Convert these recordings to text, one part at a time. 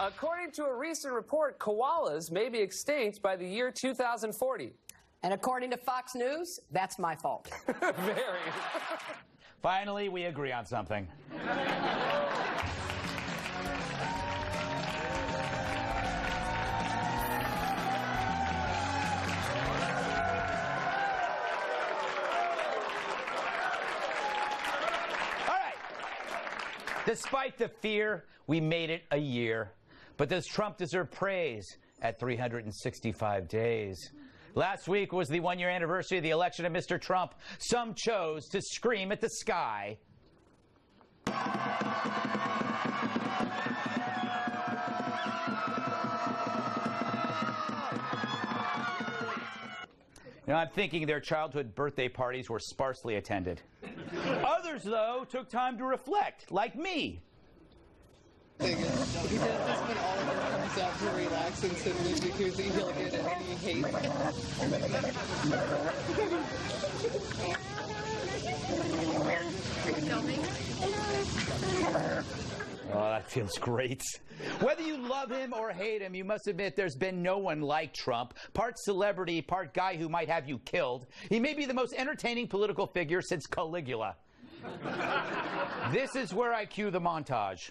According to a recent report, koalas may be extinct by the year 2040. And according to Fox News, that's my fault. Very. Finally, we agree on something. Despite the fear, we made it a year. But does Trump deserve praise at 365 days? Last week was the one-year anniversary of the election of Mr. Trump. Some chose to scream at the sky. Now, I'm thinking their childhood birthday parties were sparsely attended. Others, though, took time to reflect, like me. He does this when Oliver comes out to relax and suddenly because he'll get any hate. Oh, that feels great. Whether you love him or hate him, you must admit there's been no one like Trump. Part celebrity, part guy who might have you killed. He may be the most entertaining political figure since Caligula. This is where I cue the montage.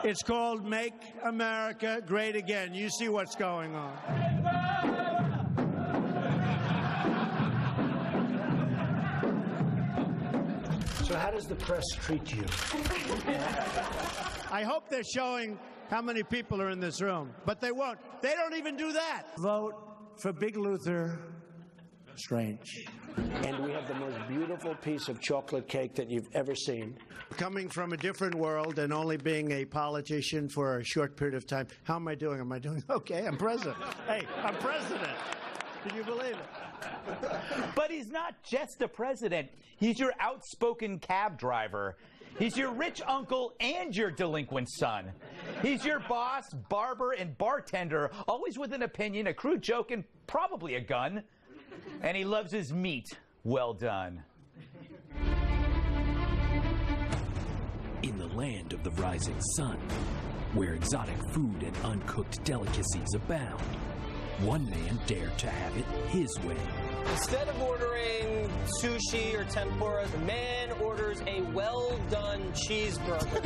It's called Make America Great Again. You see what's going on. So how does the press treat you? I hope they're showing how many people are in this room, but they won't. They don't even do that. Vote for Big Luther Strange. And we have the most beautiful piece of chocolate cake that you've ever seen. Coming from a different world and only being a politician for a short period of time, how am I doing? Am I doing okay? I'm president. Hey, I'm president. Can you believe it? But he's not just a president. He's your outspoken cab driver. He's your rich uncle and your delinquent son. He's your boss, barber, and bartender, always with an opinion, a crude joke, and probably a gun. And he loves his meat well done. In the land of the rising sun, where exotic food and uncooked delicacies abound, one man dared to have it his way. Instead of ordering sushi or tempura, the man orders a well-done cheeseburger.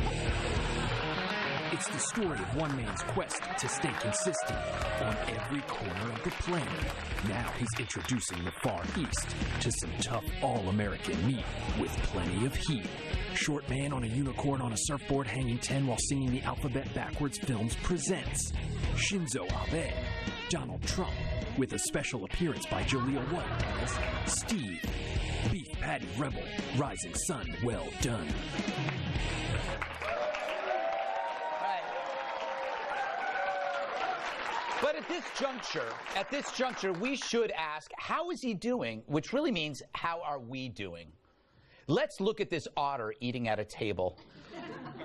It's the story of one man's quest to stay consistent on every corner of the planet. Now he's introducing the Far East to some tough all-American meat with plenty of heat. Short man on a unicorn on a surfboard hanging 10 while singing the alphabet backwards films presents Shinzo Abe, Donald Trump, with a special appearance by Jaleel White as Steve, Beef Patty Rebel, Rising Sun, well done. But at this juncture, we should ask, how is he doing? Which really means, how are we doing? Let's look at this otter eating at a table.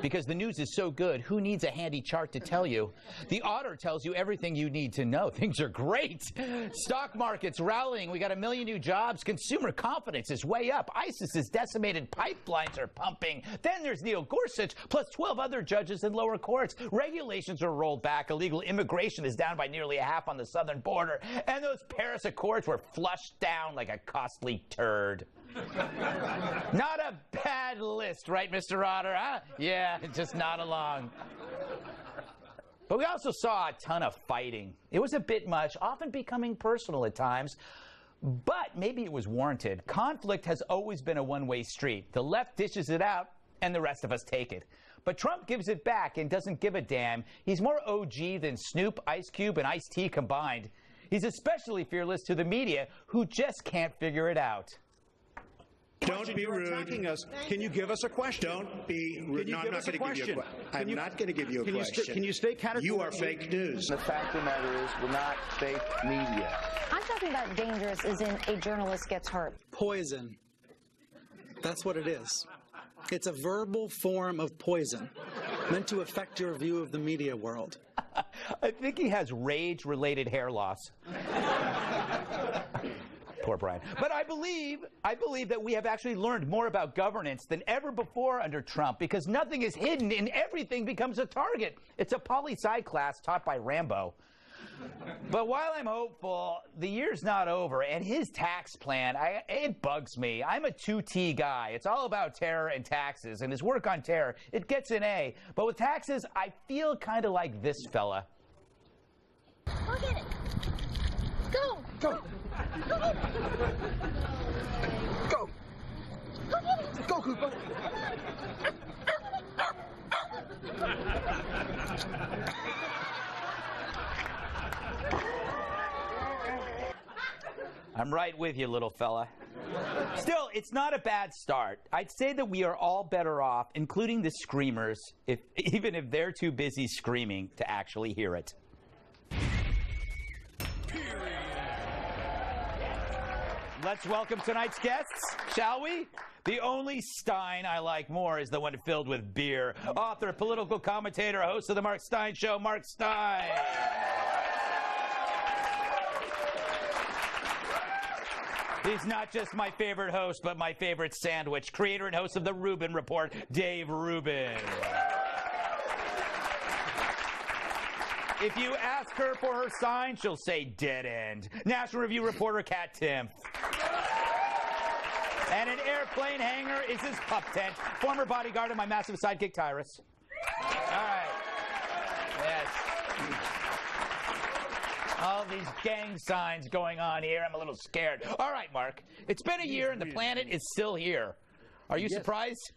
Because the news is so good, who needs a handy chart to tell you? The otter tells you everything you need to know. Things are great. Stock market's rallying. We got 1 million new jobs. Consumer confidence is way up. ISIS's decimated pipelines are pumping. Then there's Neil Gorsuch, plus 12 other judges in lower courts. Regulations are rolled back. Illegal immigration is down by nearly a half on the southern border. And those Paris Accords were flushed down like a costly turd. Not a bad list, right, Mr. Otter, huh? Yeah, just nod along. But we also saw a ton of fighting. It was a bit much, often becoming personal at times, but maybe it was warranted. Conflict has always been a one-way street. The left dishes it out, and the rest of us take it. But Trump gives it back and doesn't give a damn. He's more OG than Snoop, Ice Cube, and Ice-T combined. He's especially fearless to the media, who just can't figure it out. Don't be rude. Attacking us. Can you give us a question? Don't be rude. No, I'm not going to give you a question. I'm not going to give you a question. Can you stay categorically? You are fake news. The fact of the matter is, we're not fake media. I'm talking about dangerous as in a journalist gets hurt. Poison. That's what it is. It's a verbal form of poison, meant to affect your view of the media world. I think he has rage-related hair loss. Poor Brian. But I believe that we have actually learned more about governance than ever before under Trump, because nothing is hidden and everything becomes a target. It's a poli-sci class taught by Rambo. But while I'm hopeful, the year's not over, and his tax plan, it bugs me. I'm a 2T guy. It's all about terror and taxes, and his work on terror, it gets an A. But with taxes, I feel kind of like this fella. Look at it. Go. Go. Go get it. Go. Go get it. Go, Cooper. I'm right with you, little fella. Still, it's not a bad start. I'd say that we are all better off, including the screamers, even if they're too busy screaming to actually hear it. Let's welcome tonight's guests, shall we? The only Stein I like more is the one filled with beer. Author, political commentator, host of The Mark Stein Show, Mark Stein. He's not just my favorite host, but my favorite sandwich. Creator and host of The Rubin Report, Dave Rubin. If you ask her for her sign, she'll say dead end. National Review reporter, Kat Timpf. And an airplane hangar is his pup tent. Former bodyguard of my massive sidekick, Tyrus. All right. Yes. All these gang signs going on here. I'm a little scared. All right, Mark. It's been a year and the planet is still here. Are you surprised?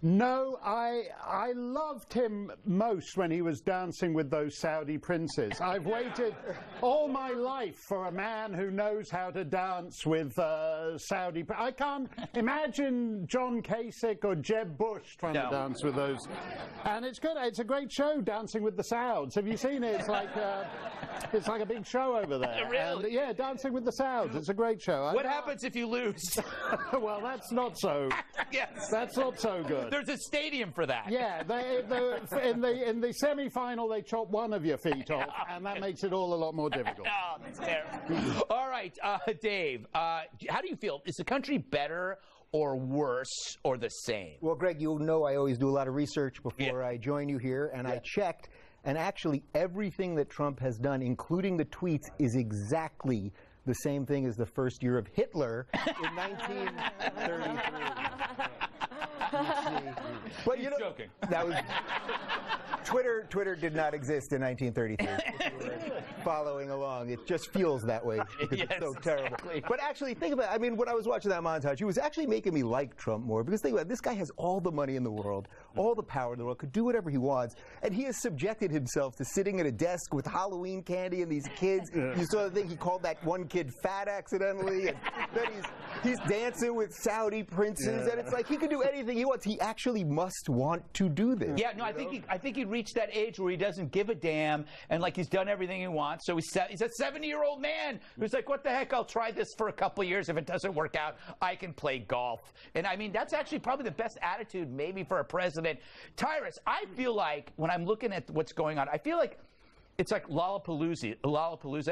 No, I loved him most when he was dancing with those Saudi princes. I've waited all my life for a man who knows how to dance with Saudi. I can't imagine John Kasich or Jeb Bush trying to dance with those. And it's good. It's a great show, Dancing with the Sauds. Have you seen it? It's like a big show over there. Really? And, yeah, Dancing with the Sauds. It's a great show. What happens if you lose? Well, that's not so. Yes. That's not so good. There's a stadium for that. Yeah, in the semi-final, they chop one of your feet off, and that makes it all a lot more difficult. Oh, that's terrible. All right, Dave, how do you feel? Is the country better or worse or the same? Well, Greg, you know I always do a lot of research before I join you here, and I checked, and actually everything that Trump has done, including the tweets, is exactly the same thing as the first year of Hitler in 1933. But you know, joking. That was Twitter did not exist in 1933. Following along, it just feels that way because it's so terrible. Exactly. But actually, think about it. I mean, when I was watching that montage, it was actually making me like Trump more, because think about it, this guy has all the money in the world, all the power in the world, could do whatever he wants, and he has subjected himself to sitting at a desk with Halloween candy and these kids. You saw the thing, he called that one kid fat accidentally, and then he's dancing with Saudi princes, and it's like he can do anything he wants. He actually must want to do this. Yeah, no, I think he reached that age where he doesn't give a damn, and like he's done everything he wants. So he's a 70-year-old man who's like, what the heck? I'll try this for a couple of years. If it doesn't work out, I can play golf. And I mean, that's actually probably the best attitude maybe for a president. Tyrus, I feel like when I'm looking at what's going on, I feel like it's like Lollapalooza.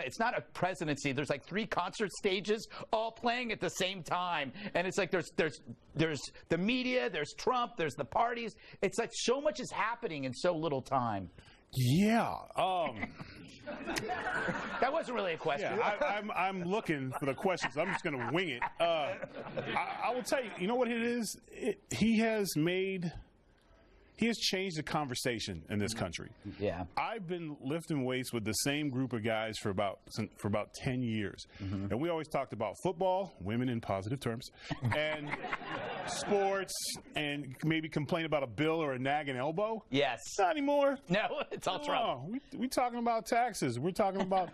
It's not a presidency. There's like 3 concert stages all playing at the same time. And it's like there's the media, there's Trump, there's the parties. It's like so much is happening in so little time. Yeah. That wasn't really a question. Yeah, I'm looking for the questions. I'm just going to wing it. I will tell you, you know what it is? He has changed the conversation in this country. Yeah. I've been lifting weights with the same group of guys for about 10 years. Mm-hmm. And we always talked about football, women in positive terms, and sports, and maybe complain about a bill or a nagging elbow. Yes. Not anymore. No, it's all Trump. We're talking about taxes. We're talking about,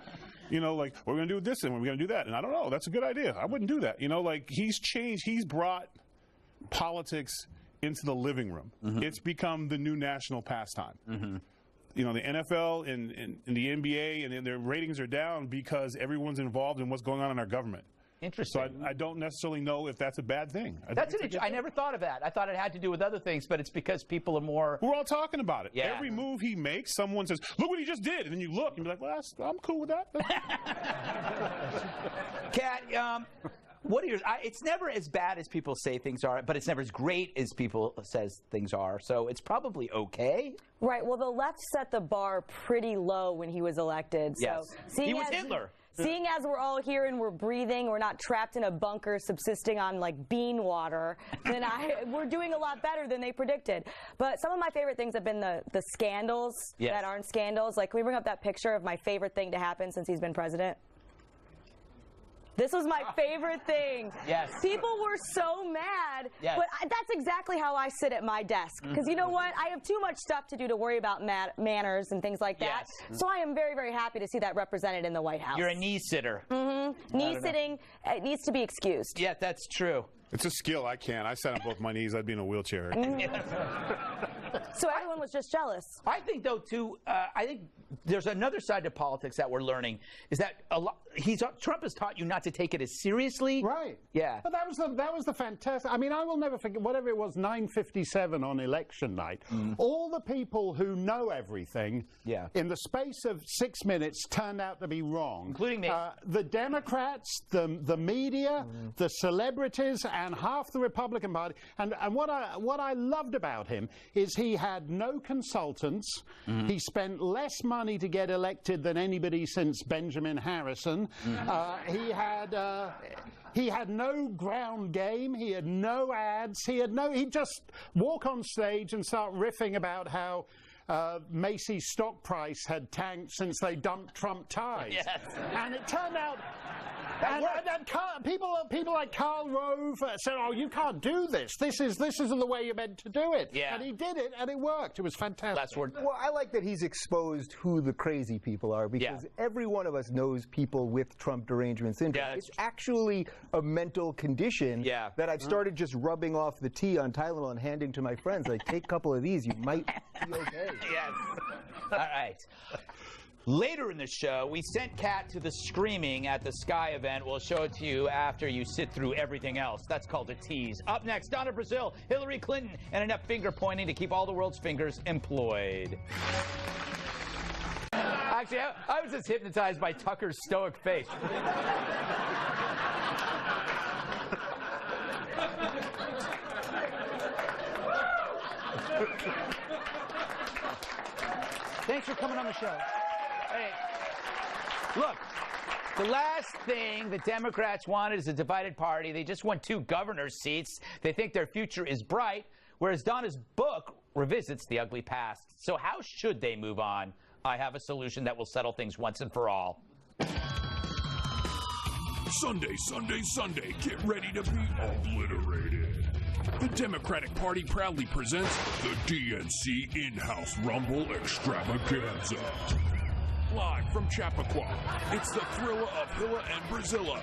like, we're going to do this and we're going to do that. And I don't know. That's a good idea. I wouldn't do that. Like, he's changed. He's brought politics into the living room. Mm-hmm. It's become the new national pastime. Mm-hmm. The NFL and the NBA and their ratings are down because everyone's involved in what's going on in our government. Interesting. So I don't necessarily know if that's a bad thing. I never thought of that. I thought it had to do with other things, but it's because people are more... We're all talking about it. Yeah. Every move he makes, someone says, look what he just did. And then you look and be like, well, I'm cool with that. Kat, what are yours? It's never as bad as people say things are, but it's never as great as people says things are. So it's probably okay. Right. Well, the left set the bar pretty low when he was elected. Yes. So He was Hitler. Seeing as we're all here and we're breathing, we're not trapped in a bunker subsisting on like bean water, then we're doing a lot better than they predicted. But some of my favorite things have been the scandals that aren't scandals. Like, can we bring up that picture of my favorite thing to happen since he's been president? This was my favorite thing. Yes. People were so mad, but that's exactly how I sit at my desk. Because you know what? I have too much stuff to do to worry about manners and things like that. So I am very, very happy to see that represented in the White House. You're a knee sitter. Mm-hmm. Knee sitting needs to be excused. Yeah, that's true. It's a skill. I can't. I sat on both my knees. I'd be in a wheelchair. So everyone was just jealous. I think, though, too, I think there's another side to politics that we're learning, is that Trump has taught you not to take it as seriously. Right. Yeah. But that was the fantastic. I mean, I will never forget, whatever it was, 9:57 on election night, all the people who know everything in the space of 6 minutes turned out to be wrong. Including me. The Democrats, the media, the celebrities, and half the Republican Party. And what I loved about him is he had no consultants. He spent less money to get elected than anybody since Benjamin Harrison. He had no ground game. He had no ads. He'd just walk on stage and start riffing about how Macy's stock price had tanked since they dumped Trump ties. Yes. And it turned out... And people like Karl Rove said, "Oh, you can't do this. This isn't the way you're meant to do it." Yeah. And he did it, and it worked. It was fantastic. Well, I like that he's exposed who the crazy people are, because every one of us knows people with Trump derangement syndrome. It's actually a mental condition that I've started just rubbing off the tea on Tylenol and handing to my friends. Like, take a couple of these, you might be okay. Yes. All right. Later in the show, we sent Kat to the screaming at the Sky event. We'll show it to you after you sit through everything else. That's called a tease. Up next, Donna Brazile, Hillary Clinton, and enough finger pointing to keep all the world's fingers employed. Actually, I was just hypnotized by Tucker's stoic face. Thanks for coming on the show. Hey, look, the last thing the Democrats wanted is a divided party. They just want 2 governor's seats. They think their future is bright, whereas Donna's book revisits the ugly past. So how should they move on? I have a solution that will settle things once and for all. Sunday, Sunday, Sunday, get ready to be obliterated. The Democratic Party proudly presents the DNC In-House Rumble Extravaganza. Live from Chappaqua, it's the thriller of Hilla and Brazilla,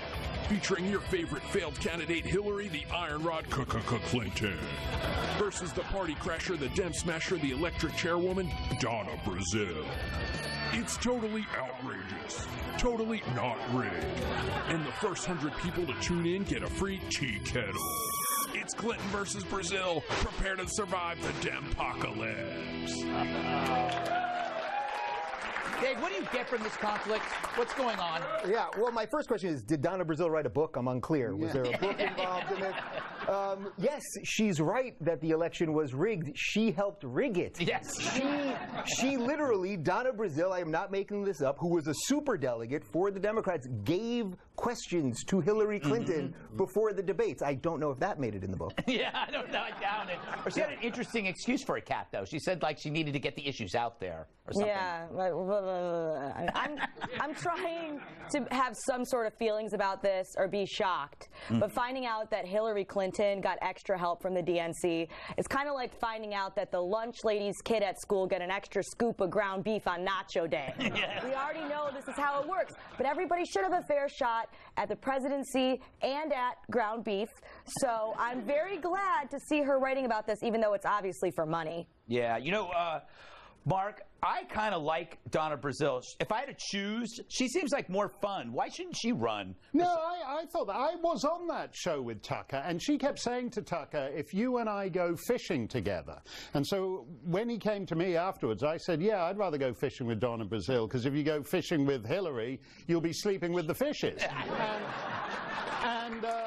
featuring your favorite failed candidate Hillary, the Iron Rod Clinton, versus the party crasher, the Dem Smasher, the electric chairwoman, Donna Brazile. It's totally outrageous, totally not rigged, and the first 100 people to tune in get a free tea kettle. It's Clinton versus Brazile. Prepare to survive the Dempocalypse. Dave, what do you get from this conflict? What's going on? Yeah, well, my first question is, did Donna Brazile write a book? I'm unclear. Was there a book involved in it? Yes, she's right that the election was rigged. She helped rig it. Yes. She literally, Donna Brazile, I am not making this up, who was a superdelegate for the Democrats, gave questions to Hillary Clinton before the debates. I don't know if that made it in the book. Yeah, I don't know. I doubt it. Or she had an interesting excuse for a cat, though. She said, like, she needed to get the issues out there or something. Yeah. I'm trying to have some sort of feelings about this or be shocked. But finding out that Hillary Clinton got extra help from the DNC, it's kind of like finding out that the lunch lady's kid at school got an extra scoop of ground beef on Nacho Day. We already know this is how it works. But everybody should have a fair shot at the presidency and at ground beef. So I'm very glad to see her writing about this, even though it's obviously for money. Yeah, you know, Mark, I kind of like Donna Brazile. If I had to choose, she seems like more fun. Why shouldn't she run? No, I thought that. I was on that show with Tucker, and she kept saying to Tucker, if you and I go fishing together. And so when he came to me afterwards, I said, yeah, I'd rather go fishing with Donna Brazile, because if you go fishing with Hillary, you'll be sleeping with the fishes. and people...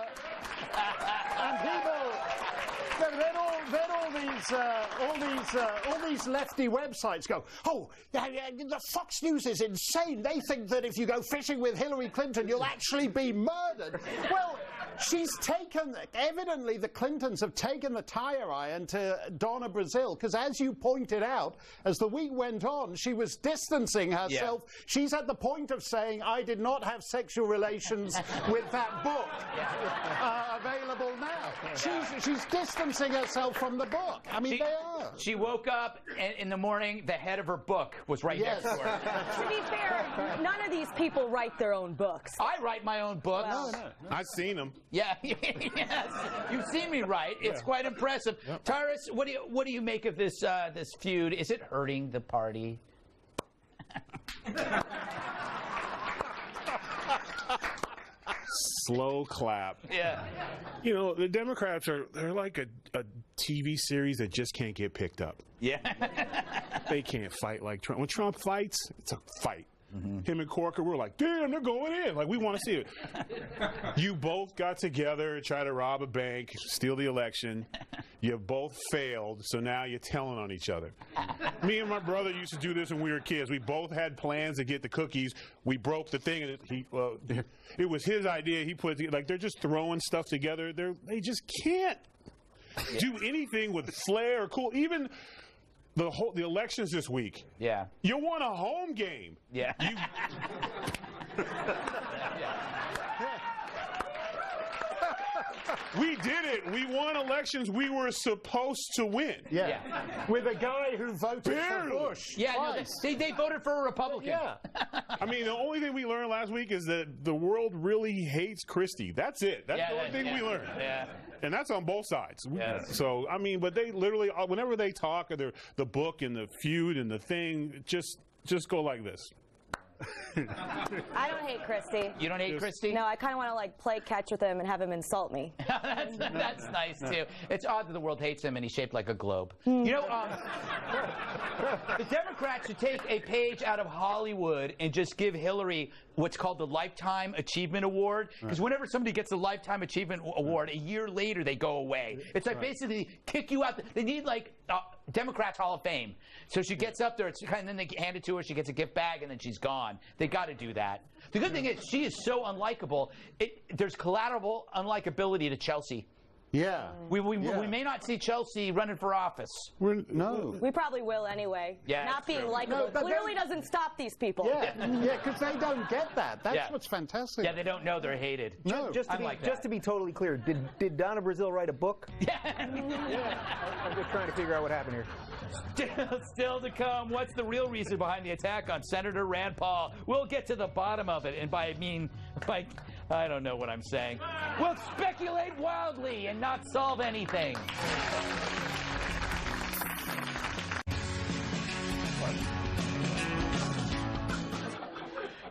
all these lefty websites go, oh, the Fox News is insane. They think that if you go fishing with Hillary Clinton, you'll actually be murdered. Well, she's taken, evidently the Clintons have taken the tire iron to Donna Brazile, because as you pointed out, as the week went on, she was distancing herself. Yeah. She's at the point of saying, I did not have sexual relations with that book available now. She's distancing herself from the book. I mean, they are. She woke up, and in the morning, the head of her book was right next to her. To be fair, none of these people write their own books. I write my own books. Well, no. I've seen them. Yeah, yes. You've seen me write. It's quite impressive. Yep. Tyrus, what do you make of this this feud? Is it hurting the party? Slow clap. Yeah. You know, the Democrats they're like a TV series that just can't get picked up. Yeah. They can't fight like Trump. When Trump fights, it's a fight. Mm-hmm. Him and Corker were like, damn, they're going in. Like, we want to see it. You both got together and tried to rob a bank, steal the election. You both failed, so now you're telling on each other. Me and my brother used to do this when we were kids. We both had plans to get the cookies. We broke the thing, and it was his idea. He put it, like, they're just throwing stuff together. They just can't do anything with flair or cool. Even the elections this week. Yeah. You won a home game. Yeah. We did it. We won elections we were supposed to win. Yeah. With a guy who voted for Bush. Yeah, no, they voted for a Republican. Yeah. I mean, the only thing we learned last week is that the world really hates Christie. That's it. That's the only thing we learned. Yeah. And that's on both sides. Yes. So, I mean, but they literally, whenever they talk, or the book and the feud and the thing, just go like this. I don't hate Christie. You don't hate Christie? No, I kind of want to like play catch with him and have him insult me. That's nice too. It's odd that the world hates him and he's shaped like a globe. You know, the Democrats should take a page out of Hollywood and just give Hillary what's called the Lifetime Achievement Award. Because whenever somebody gets a Lifetime Achievement Award, a year later they go away. It's like basically kick you out. They need like Democrats Hall of Fame. So she gets up there, and then they hand it to her. She gets a gift bag, and then she's gone. They got to do that. The good thing is she is so unlikable. There's collateral unlikability to Chelsea. Yeah. We may not see Chelsea running for office. No. We probably will anyway. Yeah, not being likable clearly doesn't stop these people. Yeah, because they don't get that. That's what's fantastic. Yeah, they don't know they're hated. No. Just to be totally clear, did Donna Brazile write a book? Yeah. I'm just trying to figure out what happened here. Still to come, what's the real reason behind the attack on Senator Rand Paul? We'll get to the bottom of it, and by I don't know what I'm saying. We'll speculate wildly and not solve anything.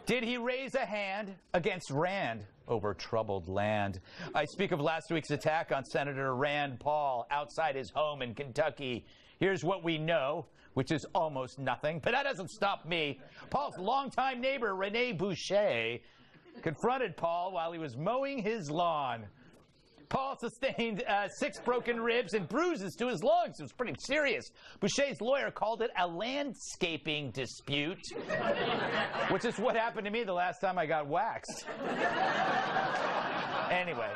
Did he raise a hand against Rand over troubled land? I speak of last week's attack on Senator Rand Paul outside his home in Kentucky. Here's what we know, which is almost nothing, but that doesn't stop me. Paul's longtime neighbor, Rene Boucher, confronted Paul while he was mowing his lawn. Paul sustained 6 broken ribs and bruises to his lungs. It was pretty serious. Boucher's lawyer called it a landscaping dispute, which is what happened to me the last time I got waxed. Anyway.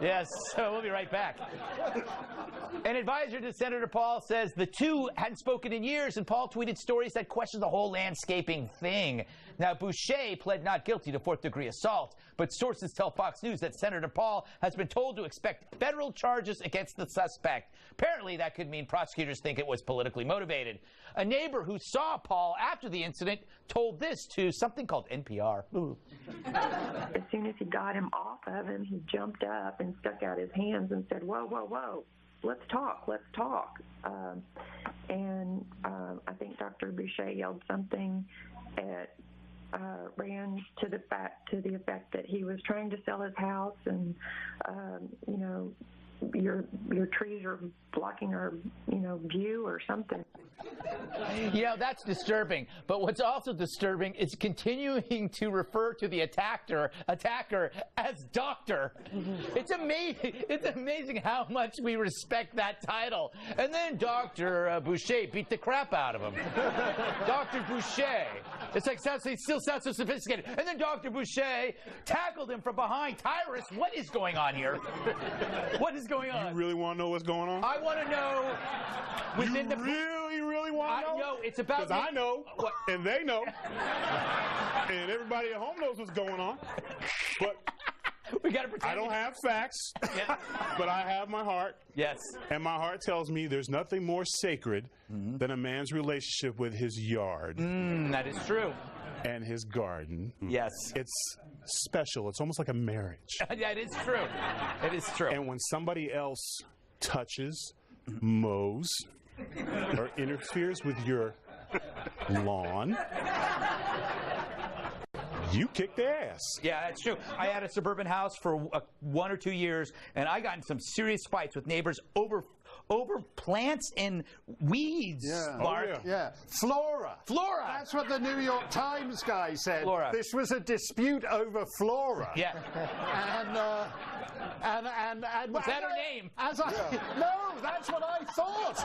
Yes, so we'll be right back. An advisor to Senator Paul says the two hadn't spoken in years, and Paul tweeted stories that questioned the whole landscaping thing. Now, Boucher pled not guilty to 4th-degree assault, but sources tell Fox News that Senator Paul has been told to expect federal charges against the suspect. Apparently, that could mean prosecutors think it was politically motivated. A neighbor who saw Paul after the incident told this to something called NPR. As soon as he got him off of him, he jumped up and stuck out his hands and said, whoa, whoa, whoa, let's talk. I think Boucher yelled something at Rand to the effect that he was trying to sell his house, and you know, your trees are blocking our view or something. You know, that's disturbing. But what's also disturbing is continuing to refer to the attacker as doctor. It's amazing. It's amazing how much we respect that title. And then Dr. Boucher beat the crap out of him. Dr. Boucher. It's like, it still sounds so sophisticated. And then Dr. Boucher tackled him from behind. Tyrus, what is going on here? What is going on? You really want to know what's going on? I want to know. Within the really want to know? No, it's about. Because I know, and they know, and everybody at home knows what's going on. But we got to pretend. I don't have facts, but I have my heart. Yes. And my heart tells me there's nothing more sacred than a man's relationship with his yard. That is true. And his garden. Yes. It's special. It's almost like a marriage. That is true. It is true. And when somebody else touches, mows, or interferes with your lawn, you kick their ass. Yeah, that's true. I had a suburban house for 1 or 2 years, and I got in some serious fights with neighbors over plants and weeds. Yeah. Mark. Yeah. Flora. Flora. That's what the New York Times guy said. Flora. This was a dispute over flora. Yeah. And was that her name? No, that's what I thought.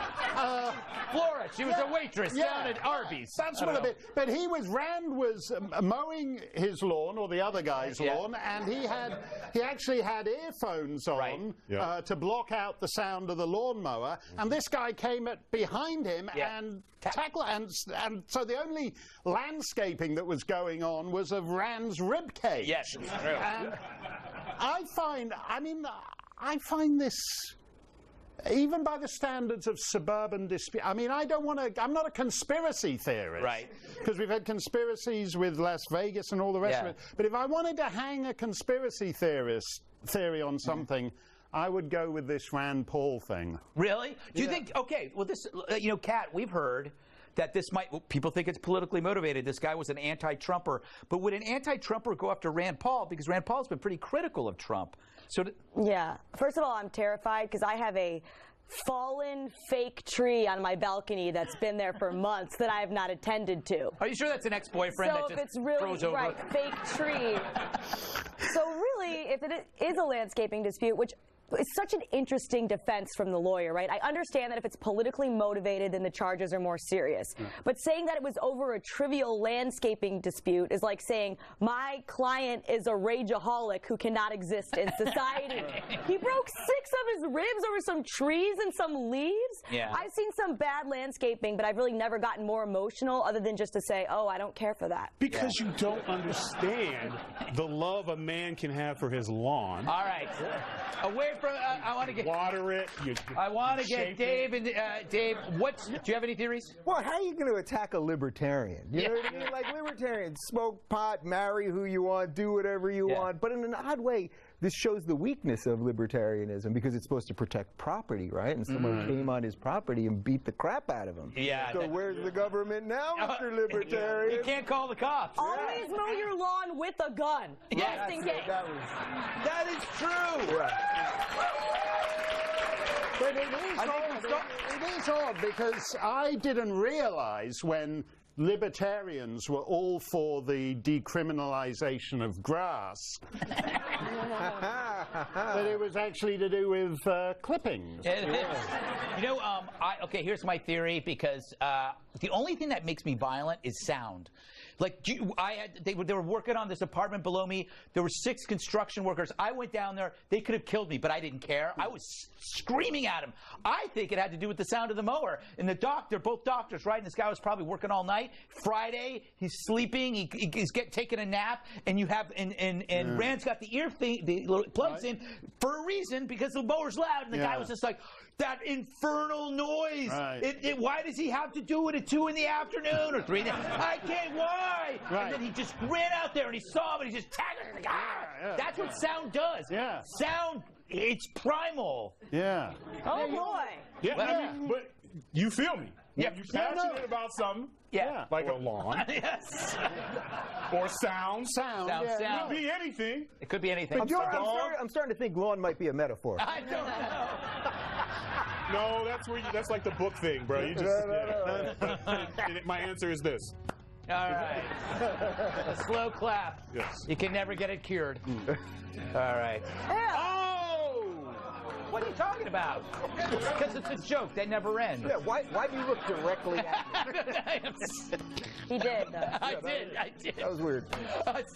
Flora. She was a waitress down at Arby's. That's what it is. But Rand was mowing his lawn, or the other guy's lawn, and he actually had earphones on to block out the sound of the lawnmower. And this guy came behind him and tackled, and so the only landscaping that was going on was of Rand's ribcage. Yes, it's true. And I find this, even by the standards of suburban dispute, I mean, I'm not a conspiracy theorist. Right. Because we've had conspiracies with Las Vegas and all the rest of it. But if I wanted to hang a conspiracy theory on something, I would go with this Rand Paul thing. Really? Do you think, okay, well, this, Kat, we've heard that this people think it's politically motivated. This guy was an anti-Trumper. But would an anti-Trumper go after Rand Paul? Because Rand Paul's been pretty critical of Trump. So yeah. First of all, I'm terrified because I have a fallen fake tree on my balcony that's been there for months that I have not attended to. Are you sure that's an ex-boyfriend that just it's really, throws over? Right, fake tree. So really, if it is a landscaping dispute, which it's such an interesting defense from the lawyer, right? I understand that if it's politically motivated, then the charges are more serious. But saying that it was over a trivial landscaping dispute is like saying my client is a rageaholic who cannot exist in society. He broke 6 of his ribs over some trees and some leaves. Yeah. I've seen some bad landscaping, but I've really never gotten more emotional other than just to say, oh, I don't care for that. Because you don't understand the love a man can have for his lawn. All right. Away from, I want to get water it. I want to get Dave and Dave. Do you have any theories? Well, how are you going to attack a libertarian? You know what I mean? Like libertarians, smoke pot, marry who you want, do whatever you want. But in an odd way, this shows the weakness of libertarianism because it's supposed to protect property, right? And someone came on his property and beat the crap out of him. Yeah. So where's the government now, Mr. Libertarian? You can't call the cops. Always mow your lawn with a gun, just in case. That is true. But it is odd because I didn't realize when libertarians were all for the decriminalization of grass that it was actually to do with clippings. Okay, here's my theory, because the only thing that makes me violent is sound. Like, they were working on this apartment below me. There were 6 construction workers. I went down there. They could have killed me, but I didn't care. I was screaming at them. I think it had to do with the sound of the mower. And the doctor, both doctors, right? And this guy was probably working all night. Friday, he's sleeping. He's taking a nap. And and Rand's got the ear thing, the little plugs in for a reason, because the mower's loud. And the guy was just like, that infernal noise. Right. Why does he have to do it at 2 in the afternoon or 3 in the afternoon? I can't, why? Right. And then he just ran out there and he saw him and he just tagged him. Like, That's what sound does. Yeah. Sound, it's primal. Yeah. Oh, boy. Yeah, but you feel me. Yeah. When you're passionate about something. Yeah. Like a lawn. Yes. Or sound. Sound. It could be anything. It could be anything. But I'm starting to think lawn might be a metaphor. I don't know. No, that's like the book thing, bro. You just my answer is this. All right. A slow clap. Yes. You can never get it cured. All right. Oh! What are you talking about? Because it's a joke that never ends. Yeah, why do you look directly at me? He did, though. I did. That was weird.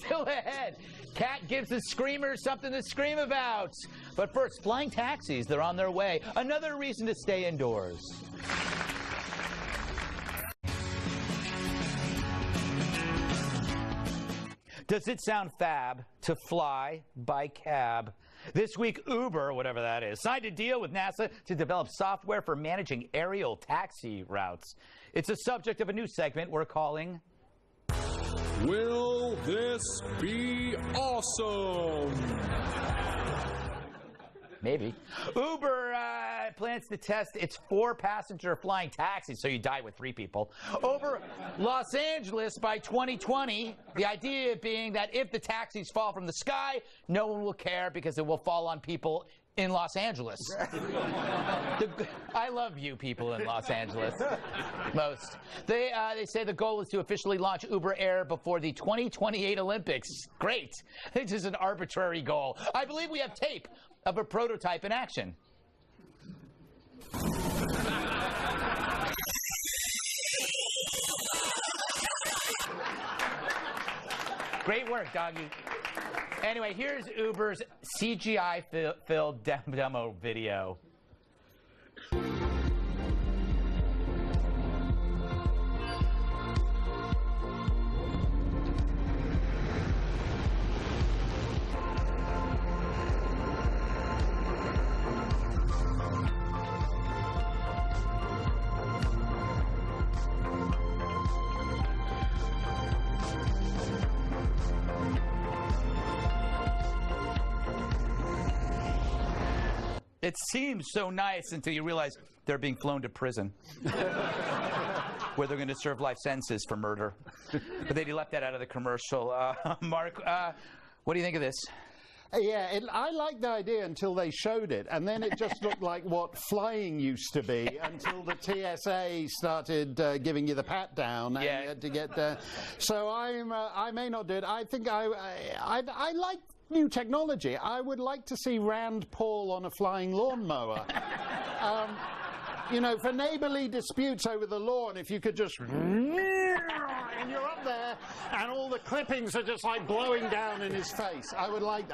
Still ahead. Cat gives the screamers something to scream about. But first, flying taxis, they're on their way. Another reason to stay indoors. Does it sound fab to fly by cab? This week, Uber, whatever that is, signed a deal with NASA to develop software for managing aerial taxi routes. It's a subject of a new segment we're calling... Will this be awesome? Maybe. Uber plans to test its 4-passenger flying taxi, so you die with 3 people, over Los Angeles by 2020. The idea being that if the taxis fall from the sky, no one will care because it will fall on people in Los Angeles. I love you people in Los Angeles. Most. They say the goal is to officially launch Uber Air before the 2028 Olympics. Great. This is an arbitrary goal. I believe we have tape of a prototype in action. Great work, doggy. Anyway, here's Uber's CGI-filled demo video. It seems so nice until you realize they're being flown to prison, where they're going to serve life sentences for murder. But they left that out of the commercial. Mark, what do you think of this? Yeah, I liked the idea until they showed it, and then it just looked like what flying used to be until the TSA started giving you the pat down and you had to get there. So I may not do it. I think I like new technology. I would like to see Rand Paul on a flying lawnmower. You know, for neighborly disputes over the lawn, if you could just and you're up there and all the clippings are just like blowing down in his face. I would like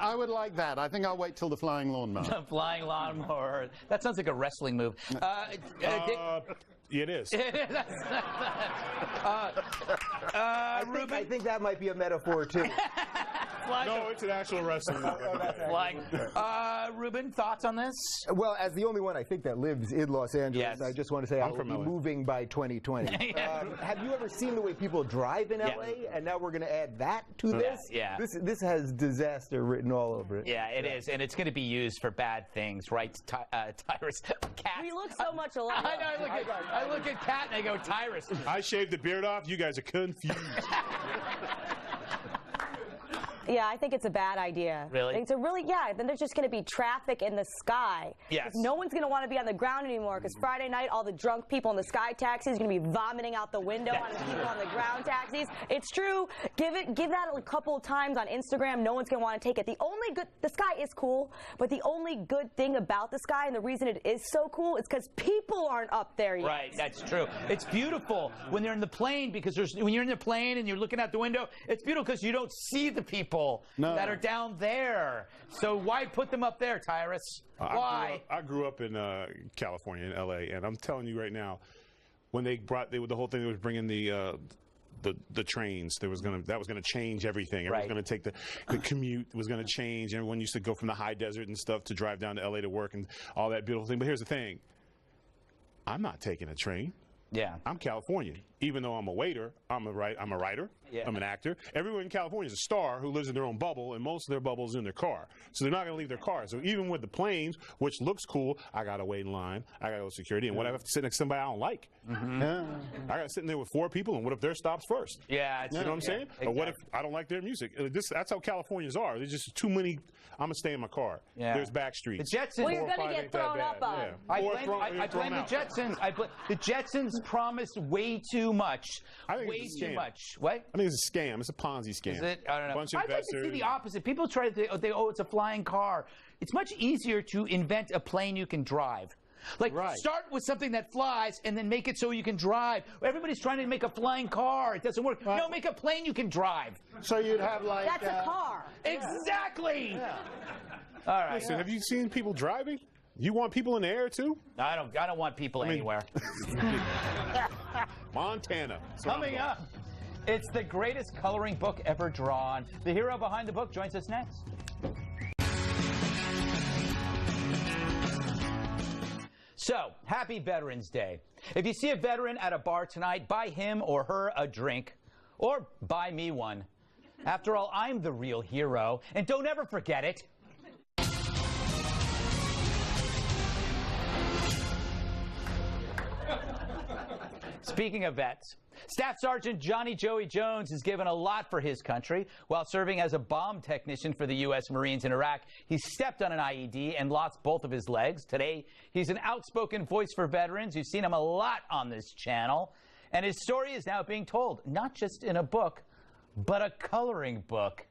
that. I think I'll wait till the flying lawnmower. The flying lawnmower. That sounds like a wrestling move. It is. I think that might be a metaphor, too. No, it's an actual wrestling move. Ruben, thoughts on this? Well, as the only one I think that lives in Los Angeles, I just want to say I will be moving by 2020. Have you ever seen the way people drive in LA? And now we're going to add that to this? Yeah. This has disaster written all over it. Yeah, it is. And it's going to be used for bad things, right, Tyrus? Cat. We look so much alike. I know. I look at Cat and I go, Tyrus. I shaved the beard off. You guys are confused. Yeah, I think it's a bad idea. Really? It's a really, then there's just going to be traffic in the sky. Yes. No one's going to want to be on the ground anymore because Friday night, all the drunk people in the sky taxis are going to be vomiting out the window on the people on the ground taxis. It's true. Give that a couple of times on Instagram. No one's going to want to take it. The sky is cool, but the only good thing about the sky and the reason it is so cool is because people aren't up there yet. Right, that's true. It's beautiful when they're in the plane because when you're in the plane and you're looking out the window, it's beautiful because you don't see the people that are down there. So why put them up there, Tyrus? Why? I grew up in California, in L.A., and I'm telling you right now, when the whole thing, they was bringing the trains. That was going to change everything. Everyone was going to take the commute was going to change. Everyone used to go from the high desert and stuff to drive down to L.A. to work and all that beautiful thing. But here's the thing: I'm not taking a train. Yeah. I'm Californian. Even though I'm a waiter, I'm a writer, Yeah. I'm an actor. Everyone in California is a star who lives in their own bubble, and most of their bubbles in their car. So they're not going to leave their car. So even with the planes, which looks cool, I got to wait in line, I got to go to security, and what if I have to sit next to somebody I don't like? I got to sit in there with 4 people, and what if their stops first? Yeah. You know what I'm saying? Exactly. Or what if I don't like their music? That's how Californians are. There's just too many. I'm going to stay in my car. Yeah. There's back streets. The Jetsons. Well, you're going to get thrown up on. Yeah. I Or blame thrown the out. Jetsons. The Jetsons promised way too much. I think way it's a too scam. much. What? I think it's a scam. It's a Ponzi scam. Is it? I don't know. Bunch of I'd like to see investors. the opposite. People try to think, oh, it's a flying car. It's much easier to invent a plane you can drive. Like, start with something that flies and then make it so you can drive. Everybody's trying to make a flying car. It doesn't work. No, make a plane you can drive. So you'd have like... That's a car. Exactly. Yeah. All right. Listen, have you seen people driving? You want people in the air, too? I don't want people anywhere. Montana. Coming up, it's the greatest coloring book ever drawn. The hero behind the book joins us next. So, happy Veterans Day. If you see a veteran at a bar tonight, buy him or her a drink, or buy me one. After all, I'm the real hero, and don't ever forget it. Speaking of vets, Staff Sergeant Johnny Joey Jones has given a lot for his country. While serving as a bomb technician for the U.S. Marines in Iraq, he stepped on an IED and lost both of his legs. Today, he's an outspoken voice for veterans. You've seen him a lot on this channel. And his story is now being told, not just in a book, but a coloring book.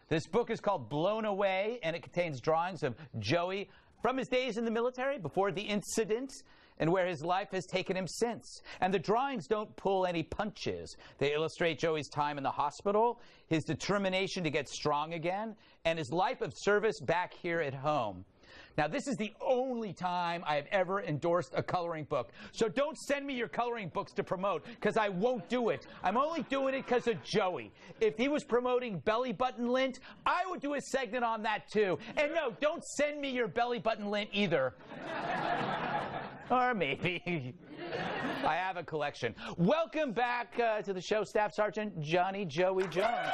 This book is called Blown Away, and it contains drawings of Joey from his days in the military, before the incident, and where his life has taken him since. And the drawings don't pull any punches. They illustrate Joey's time in the hospital, his determination to get strong again, and his life of service back here at home. Now, this is the only time I have ever endorsed a coloring book. So don't send me your coloring books to promote, because I won't do it. I'm only doing it because of Joey. If he was promoting belly button lint, I would do a segment on that too. And no, don't send me your belly button lint either. Or maybe. I have a collection. Welcome back to the show, Staff Sergeant Johnny Joey Jones. Yeah.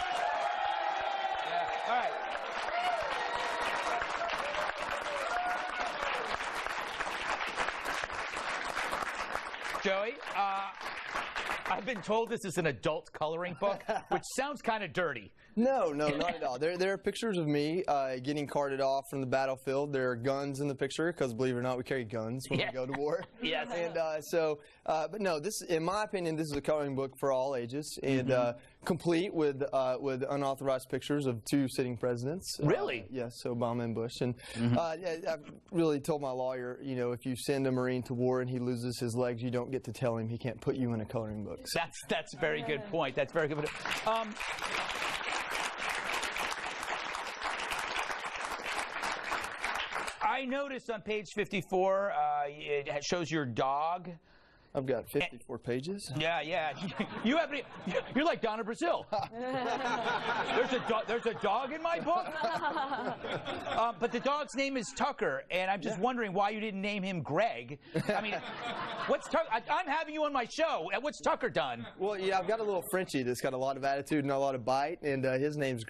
All right. Joey, I've been told this is an adult coloring book, which sounds kind of dirty. No, not at all. There are pictures of me getting carted off from the battlefield. There are guns in the picture, because believe it or not, we carry guns when we go to war. Yes. And but no, this, in my opinion, this is a coloring book for all ages, and complete with unauthorized pictures of 2 sitting presidents. Really? Yes, Obama and Bush. And I've really told my lawyer, you know, if you send a Marine to war and he loses his legs, you don't get to tell him he can't put you in a coloring book. So. That's a very good point. That's very good. I noticed on page 54, it shows your dog. I've got 54 pages. Yeah. You're like Donna Brazil. There's a dog in my book. But the dog's name is Tucker, and I'm just wondering why you didn't name him Greg. I mean, what's Tucker? I'm having you on my show. What's Tucker done? Well, yeah, I've got a little Frenchie that's got a lot of attitude and a lot of bite, and his name's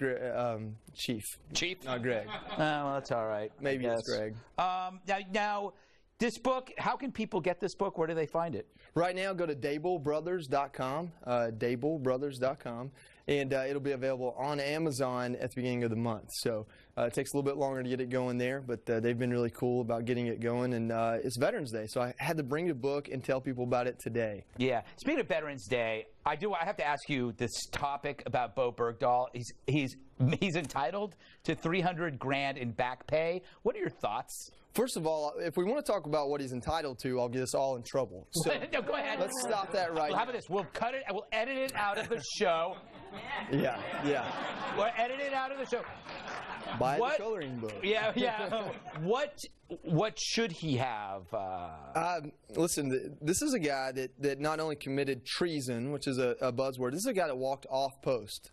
Chief. Chief? Not Greg. Well, that's all right. Maybe it's Greg. Now, this book, how can people get this book? Where do they find it? Right now, go to DableBrothers.com, DableBrothers.com, and it'll be available on Amazon at the beginning of the month. So it takes a little bit longer to get it going there, but they've been really cool about getting it going, and it's Veterans Day, so I had to bring the book and tell people about it today. Yeah. Speaking of Veterans Day, I have to ask you this topic about Bo Bergdahl. He's entitled to $300 grand in back pay. What are your thoughts? First of all, if we want to talk about what he's entitled to, I'll get us all in trouble. So no, go ahead. Let's stop that right now. How about this? We'll cut it. We'll edit it out of the show. Yeah. We'll edit it out of the show. Buy the coloring book. Yeah. What should he have? Listen, this is a guy that not only committed treason, which is a buzzword. This is a guy that walked off post,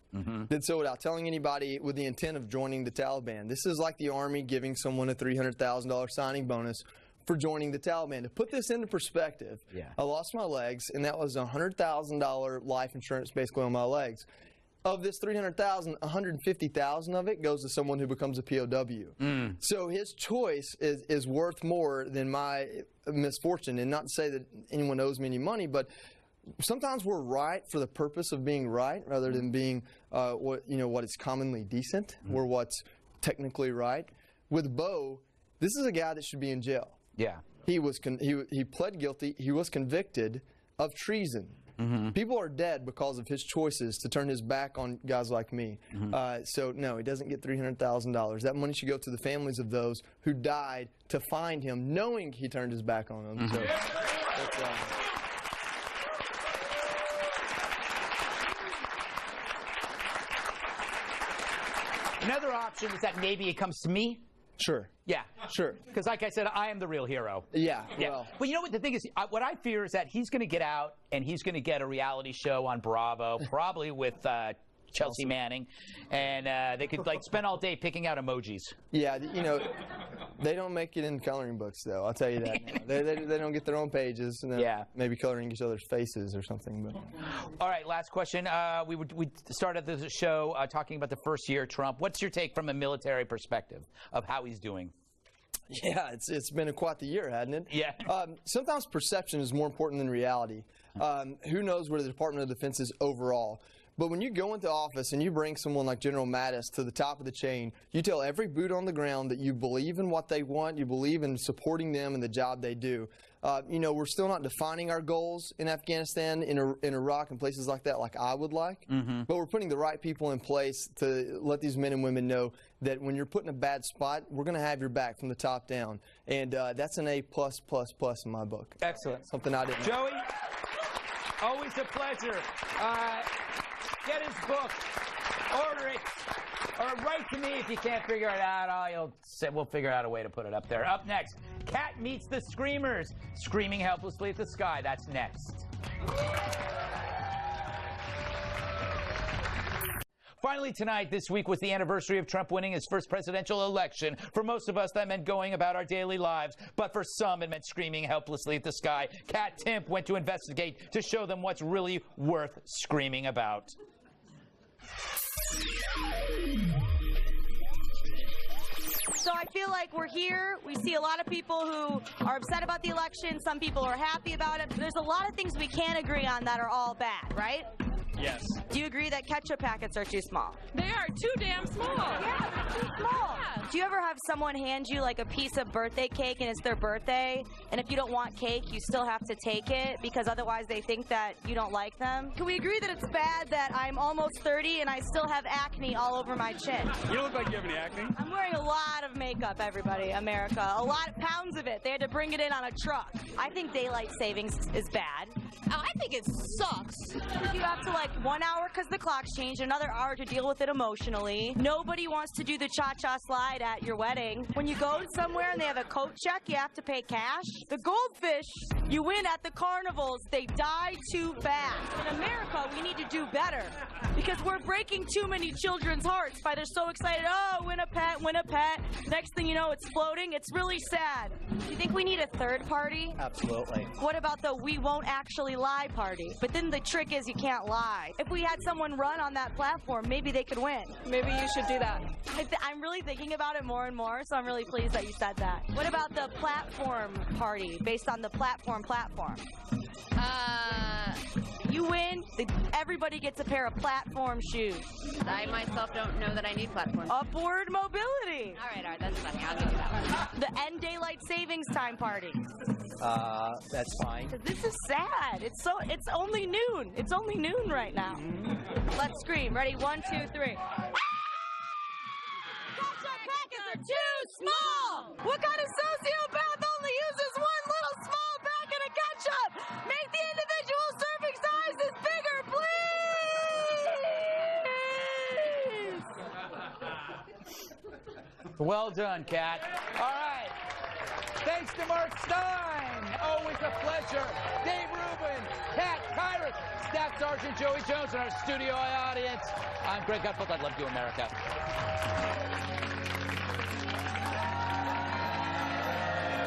did so without telling anybody with the intent of joining the Taliban. This is like the Army giving someone a $300,000 signing bonus for joining the Taliban. To put this into perspective, I lost my legs, and that was $100,000 life insurance basically on my legs. Of this $300,000, $150,000 of it goes to someone who becomes a POW. So his choice is worth more than my misfortune. And not to say that anyone owes me any money, but sometimes we're right for the purpose of being right, rather than being what is commonly decent or what's technically right. With Bo, this is a guy that should be in jail. Yeah. He pled guilty. He was convicted of treason. People are dead because of his choices to turn his back on guys like me. So, no, he doesn't get $300,000. That money should go to the families of those who died to find him, knowing he turned his back on them. So, that's, Another option is that maybe it comes to me. Sure. Yeah. Sure. Because like I said, I am the real hero. Yeah. Well, you know what the thing is? What I fear is that he's going to get out and he's going to get a reality show on Bravo, probably with Chelsea Manning, and they could like spend all day picking out emojis. Yeah, they don't make it in coloring books, though. I'll tell you that. They don't get their own pages, and maybe coloring each other's faces or something. But. All right, last question. We started the show talking about the first year of Trump. What's your take from a military perspective of how he's doing? Yeah, it's been quite the year, hasn't it? Yeah. Sometimes perception is more important than reality. Who knows where the Department of Defense is overall? But when you go into office and you bring someone like General Mattis to the top of the chain, you tell every boot on the ground that you believe in what they want, you believe in supporting them and the job they do. We're still not defining our goals in Afghanistan, in Iraq, and places like that like I would like. But we're putting the right people in place to let these men and women know that when you're put in a bad spot, we're going to have your back from the top down. And that's an A+++ in my book. Excellent. Something I didn't Joey, always a pleasure. Get his book, order it, or write to me if you can't figure it out. We'll figure out a way to put it up there. Up next, Cat meets the Screamers, screaming helplessly at the sky. That's next. Finally tonight, this week was the anniversary of Trump winning his first presidential election. For most of us, that meant going about our daily lives. But for some, it meant screaming helplessly at the sky. Kat Timp went to investigate to show them what's really worth screaming about. So I feel like we're here. We see a lot of people who are upset about the election. Some people are happy about it. But there's a lot of things we can't agree on that are all bad, right? Yes. Do you agree that ketchup packets are too small? They are too damn small. Yeah, they're too small. Yeah. Do you ever have someone hand you like a piece of birthday cake and it's their birthday, and if you don't want cake, you still have to take it because otherwise they think that you don't like them? Can we agree that it's bad that I'm almost 30 and I still have acne all over my chin? You don't look like you have any acne. I'm wearing a lot of makeup, everybody, America. A lot of pounds of it. They had to bring it in on a truck. I think daylight savings is bad. I think it sucks. You have to like 1 hour because the clock's changed, another hour to deal with it emotionally. Nobody wants to do the cha-cha slide at your wedding. When you go somewhere and they have a coat check, you have to pay cash. The goldfish you win at the carnivals, they die too fast. In America, we need to do better because we're breaking too many children's hearts by they're so excited, oh, win a pet, win a pet. Next thing you know, it's floating. It's really sad. Do you think we need a third party? Absolutely. What about the we won't actually lie party? But then the trick is you can't lie. If we had someone run on that platform, maybe they could win. Maybe you should do that. I'm really thinking about it more and more, so I'm really pleased that you said that. What about the platform party based on the platform? You win, everybody gets a pair of platform shoes. I myself don't know that I need platforms. Upward mobility. All right, that's funny. I'll give you that one. The end daylight savings time party. That's fine. This is sad. It's only noon. It's only noon right now. Let's scream. Ready? 1, 2, 3. Ketchup packets are too small. What kind of sociopath only uses one little small packet of ketchup? Make the individual serving sizes bigger, please. Well done, Kat. All right. Thanks to Mark Stein. Always a pleasure. Dave Rubin, Kat Kyrick, Staff Sergeant Joey Jones, and our studio audience. I'm Greg Gutfeld. I love you, America.